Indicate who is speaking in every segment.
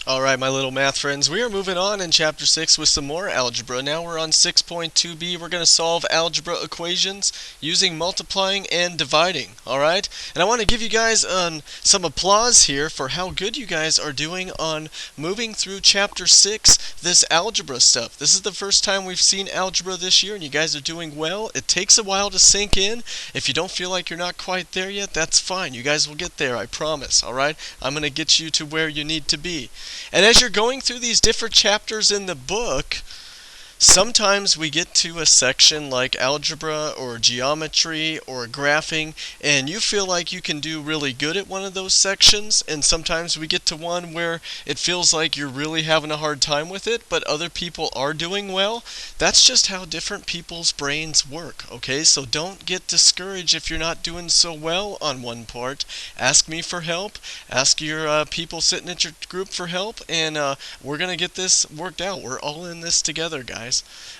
Speaker 1: Alright, my little math friends, we are moving on in Chapter 6 with some more algebra. Now we're on 6.2b. We're going to solve algebra equations using multiplying and dividing. Alright? And I want to give you guys some applause here for how good you guys are doing on moving through Chapter 6, this algebra stuff. This is the first time we've seen algebra this year, and you guys are doing well. It takes a while to sink in. If you don't feel like you're not quite there yet, that's fine. You guys will get there, I promise. Alright? I'm going to get you to where you need to be. And as you're going through these different chapters in the book, sometimes we get to a section like algebra or geometry or graphing, and you feel like you can do really good at one of those sections, and sometimes we get to one where it feels like you're really having a hard time with it, but other people are doing well. That's just how different people's brains work, okay? So don't get discouraged if you're not doing so well on one part. Ask me for help. Ask your people sitting at your group for help, and we're going to get this worked out. We're all in this together, guys.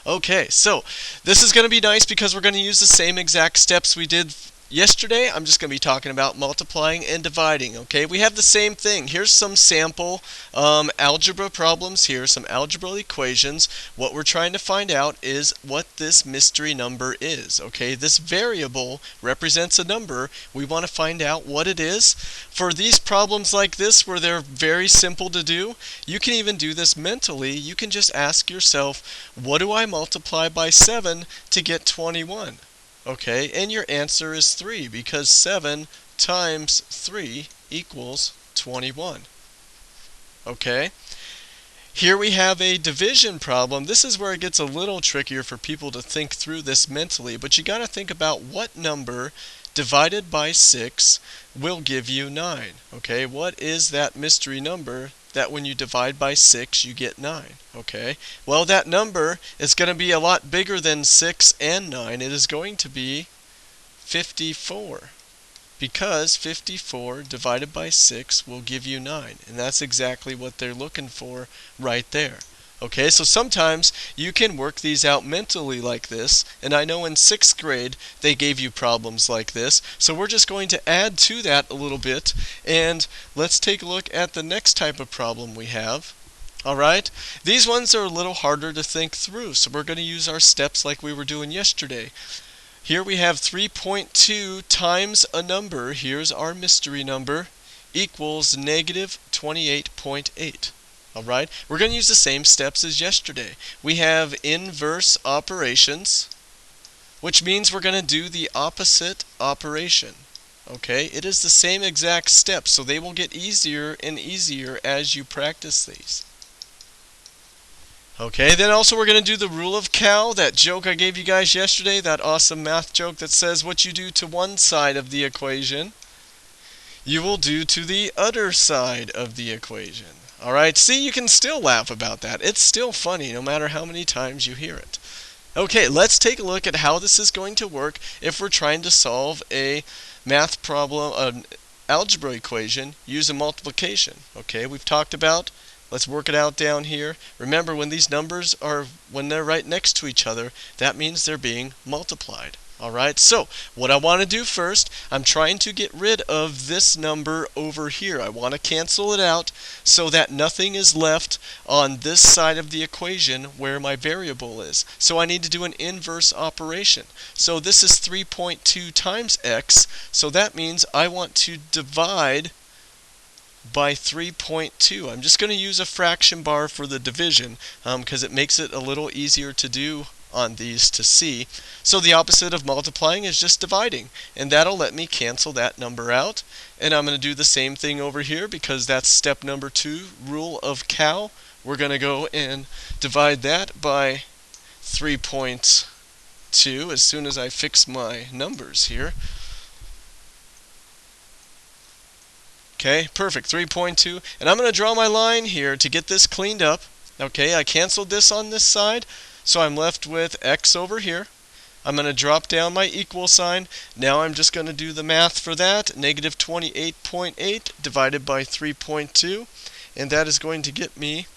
Speaker 1: Okay, so this is going to be nice because we're going to use the same exact steps we did yesterday. I'm just going to be talking about multiplying and dividing. Okay, we have the same thing. Here's some sample algebra problems here, some algebra equations. What we're trying to find out is what this mystery number is. Okay, this variable represents a number. We want to find out what it is. For these problems like this, where they're very simple to do, you can even do this mentally. You can just ask yourself, what do I multiply by 7 to get 21? Okay, and your answer is 3 because 7 times 3 equals 21. Okay, here we have a division problem. This is where it gets a little trickier for people to think through this mentally, but you got to think about what number divided by 6 will give you 9. Okay, what is that mystery number that when you divide by 6 you get 9? Okay, well, that number is going to be a lot bigger than 6 and 9. It is going to be 54, because 54 divided by 6 will give you 9, and that's exactly what they're looking for right there. Okay, so sometimes you can work these out mentally like this, and I know in 6th grade they gave you problems like this, so we're just going to add to that a little bit, and let's take a look at the next type of problem we have. Alright, these ones are a little harder to think through, so we're going to use our steps like we were doing yesterday. Here we have 3.2 times a number, here's our mystery number, equals negative 28.8. Alright, we're going to use the same steps as yesterday. We have inverse operations, which means we're going to do the opposite operation. Okay, it is the same exact steps, so they will get easier and easier as you practice these. Okay, then also we're going to do the rule of cow, that joke I gave you guys yesterday, that awesome math joke that says what you do to one side of the equation, you will do to the other side of the equation. Alright, see, you can still laugh about that. It's still funny no matter how many times you hear it. Okay, let's take a look at how this is going to work if we're trying to solve a math problem, an algebra equation using multiplication. Okay, we've talked about, let's work it out down here. Remember, when these numbers are, when they're right next to each other, that means they're being multiplied. Alright, so what I want to do first, I'm trying to get rid of this number over here. I want to cancel it out so that nothing is left on this side of the equation where my variable is. So I need to do an inverse operation. So this is 3.2 times x, so that means I want to divide by 3.2. I'm just going to use a fraction bar for the division because it makes it a little easier to do on these to see. So the opposite of multiplying is just dividing, and that'll let me cancel that number out. And I'm going to do the same thing over here because that's step number 2, rule of cow. We're going to go and divide that by 3.2 as soon as I fix my numbers here. Okay, perfect, 3.2, and I'm going to draw my line here to get this cleaned up. Okay, I canceled this on this side, so I'm left with x over here. I'm going to drop down my equal sign. Now I'm just going to do the math for that. Negative 28.8 divided by 3.2, and that is going to get me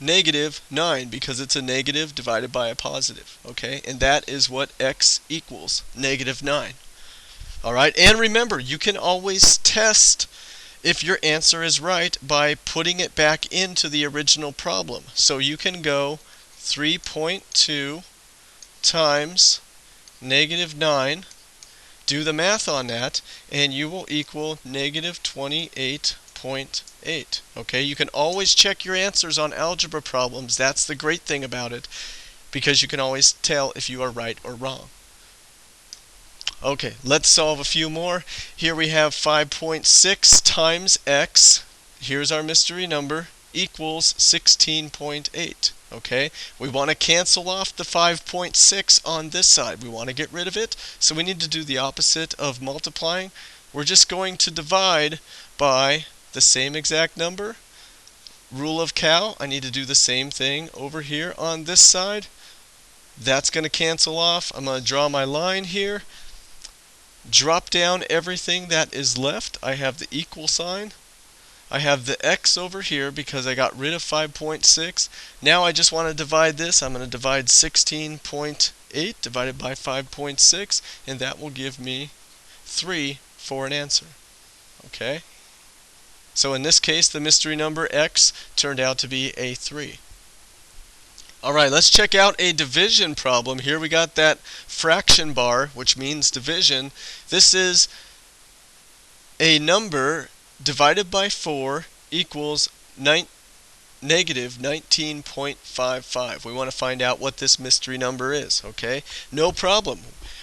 Speaker 1: negative 9 because it's a negative divided by a positive. Okay, and that is what x equals, negative 9. Alright, and remember, you can always test if your answer is right by putting it back into the original problem. So you can go 3.2 times -9, do the math on that, and you will equal -28.8. Okay, you can always check your answers on algebra problems. That's the great thing about it, because you can always tell if you are right or wrong. Okay, let's solve a few more. Here we have 5.6 times x, here's our mystery number, equals 16.8. Okay, we want to cancel off the 5.6 on this side. We want to get rid of it, so we need to do the opposite of multiplying. We're just going to divide by the same exact number. Rule of cow, I need to do the same thing over here on this side. That's going to cancel off. I'm going to draw my line here. Drop down everything that is left. I have the equal sign. I have the x over here because I got rid of 5.6. Now I just want to divide this. I'm going to divide 16.8 divided by 5.6, and that will give me 3 for an answer. Okay? So in this case, the mystery number x turned out to be a 3. Alright, let's check out a division problem. Here we got that fraction bar, which means division. This is a number divided by 4 equals negative 19.55. We want to find out what this mystery number is, okay? No problem.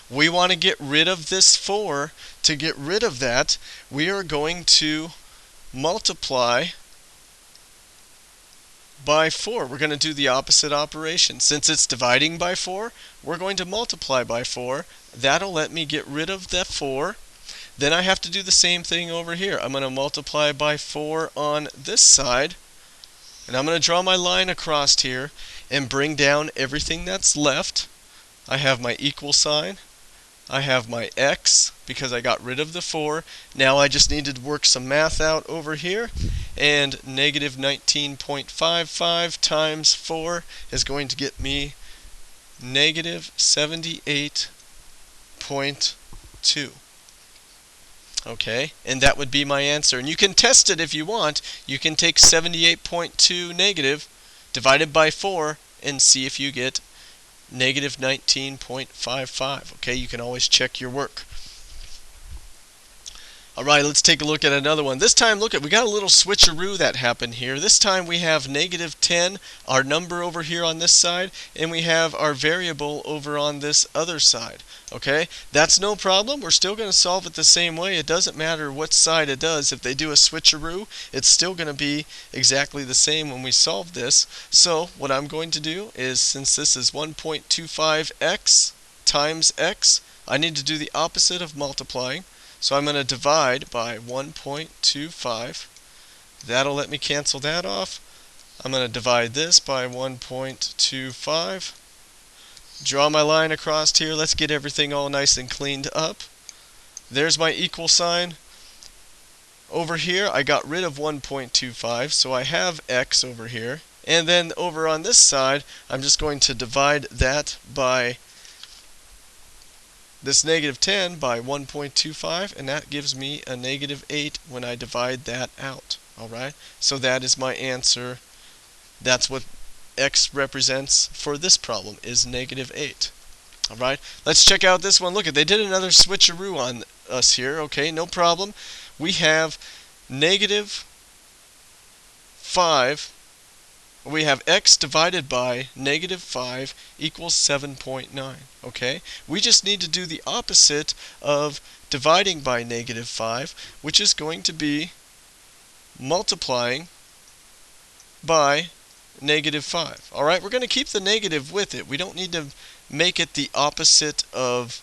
Speaker 1: We want to get rid of this 4. To get rid of that, we are going to multiply by 4. We're going to do the opposite operation. Since it's dividing by 4, we're going to multiply by 4. That'll let me get rid of that 4. Then I have to do the same thing over here. I'm going to multiply by 4 on this side. And I'm going to draw my line across here and bring down everything that's left. I have my equal sign. I have my x because I got rid of the 4. Now I just need to work some math out over here. And negative 19.55 times 4 is going to get me negative 78.2. Okay, and that would be my answer. And you can test it if you want. You can take 78.2 negative divided by 4 and see if you get negative 19.55. Okay, you can always check your work. Alright, let's take a look at another one. This time, look, we got a little switcheroo that happened here. This time we have negative 10, our number over here on this side, and we have our variable over on this other side. Okay, that's no problem. We're still going to solve it the same way. It doesn't matter what side it does. If they do a switcheroo, it's still going to be exactly the same when we solve this. So what I'm going to do is, since this is 1.25x times x, I need to do the opposite of multiplying. So I'm going to divide by 1.25. That'll let me cancel that off. I'm going to divide this by 1.25. Draw my line across here. Let's get everything all nice and cleaned up. There's my equal sign. Over here I got rid of 1.25, so I have x over here. And then over on this side, I'm just going to divide that by this negative 10 by 1.25, and that gives me a negative 8 when I divide that out. Alright, so that is my answer. That's what x represents for this problem, is negative 8. Alright, let's check out this one. Look, they did another switcheroo on us here. Okay, no problem. We have negative 5. We have x divided by negative 5 equals 7.9. Okay, we just need to do the opposite of dividing by negative 5, which is going to be multiplying by negative 5. Alright, we're going to keep the negative with it. We don't need to make it the opposite of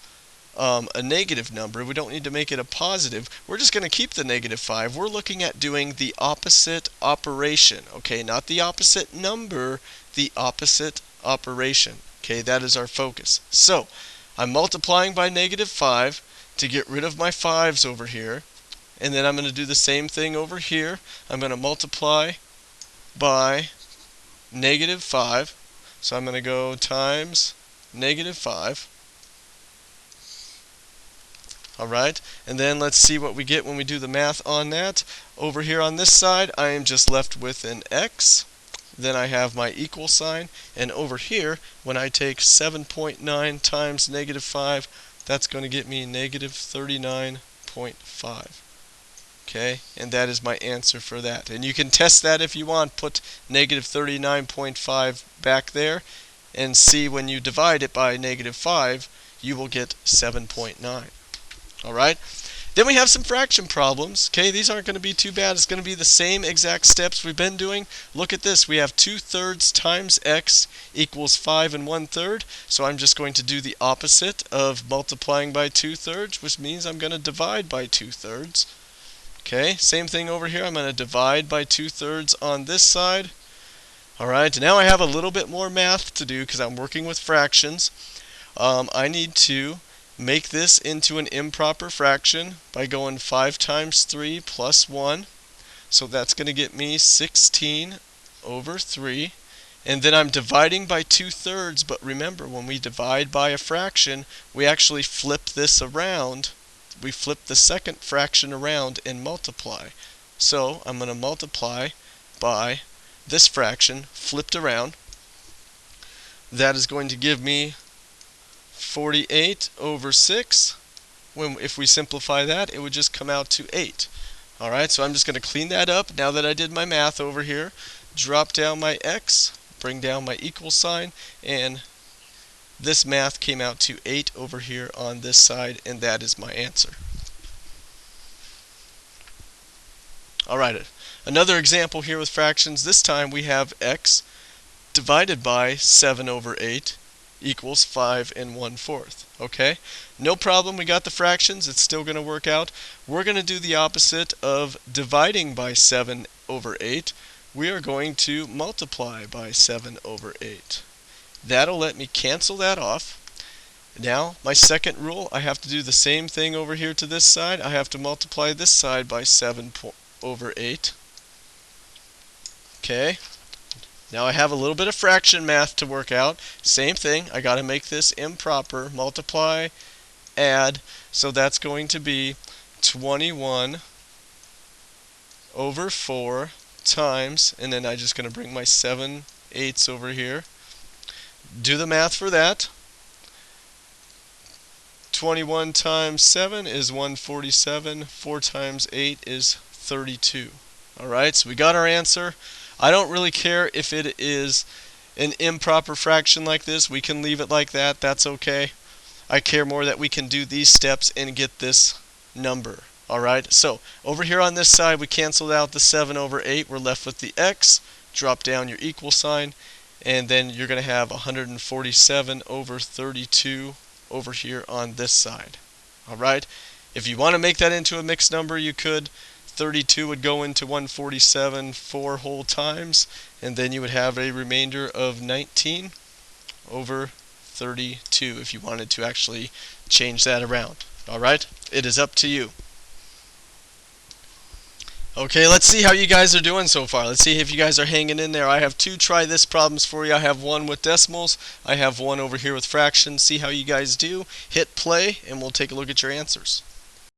Speaker 1: a negative number. We don't need to make it a positive. We're just going to keep the negative 5. We're looking at doing the opposite operation. Okay, not the opposite number, the opposite operation. Okay, that is our focus. So, I'm multiplying by negative 5 to get rid of my 5's over here. And then I'm going to do the same thing over here. I'm going to multiply by negative 5. So I'm going to go times negative 5. Alright, and then let's see what we get when we do the math on that. Over here on this side, I am just left with an x. Then I have my equal sign, and over here, when I take 7.9 times negative 5, that's going to get me negative 39.5. Okay, and that is my answer for that. And you can test that if you want. Put negative 39.5 back there, and see when you divide it by negative 5, you will get 7.9. Alright, then we have some fraction problems. Okay, these aren't going to be too bad. It's going to be the same exact steps we've been doing. Look at this. We have 2/3 times x equals 5 1/3. So I'm just going to do the opposite of multiplying by 2/3, which means I'm going to divide by 2/3. Okay, same thing over here. I'm going to divide by 2/3 on this side. Alright, now I have a little bit more math to do because I'm working with fractions. I need to make this into an improper fraction by going 5 times 3 plus 1. So that's going to get me 16/3. And then I'm dividing by 2/3. But remember, when we divide by a fraction, we actually flip this around. We flip the second fraction around and multiply. So I'm going to multiply by this fraction flipped around. That is going to give me 48/6. If we simplify that, it would just come out to 8. Alright, so I'm just going to clean that up now that I did my math over here. Drop down my x, bring down my equal sign, and this math came out to 8 over here on this side, and that is my answer. Alright, another example here with fractions. This time we have x divided by 7/8 equals 5 1/4. Okay, no problem, we got the fractions, it's still going to work out. We're going to do the opposite of dividing by 7/8. We are going to multiply by 7/8. That'll let me cancel that off. Now, my second rule, I have to do the same thing over here to this side. I have to multiply this side by 7/8. Okay. Now I have a little bit of fraction math to work out. Same thing, I got to make this improper. Multiply, add, so that's going to be 21/4 times, and then I'm just going to bring my 7/8 over here. Do the math for that. 21 times 7 is 147. 4 times 8 is 32. Alright, so we got our answer. I don't really care if it is an improper fraction like this. We can leave it like that. That's okay. I care more that we can do these steps and get this number. Alright, so over here on this side we canceled out the 7/8. We're left with the x. Drop down your equal sign, and then you're going to have 147/32 over here on this side. Alright, if you want to make that into a mixed number, you could. 32 would go into 147 4 whole times, and then you would have a remainder of 19/32 if you wanted to actually change that around. Alright, it is up to you. Okay, let's see how you guys are doing so far. Let's see if you guys are hanging in there. I have 2 try this problems for you. I have one with decimals. I have one over here with fractions. See how you guys do. Hit play, and we'll take a look at your answers.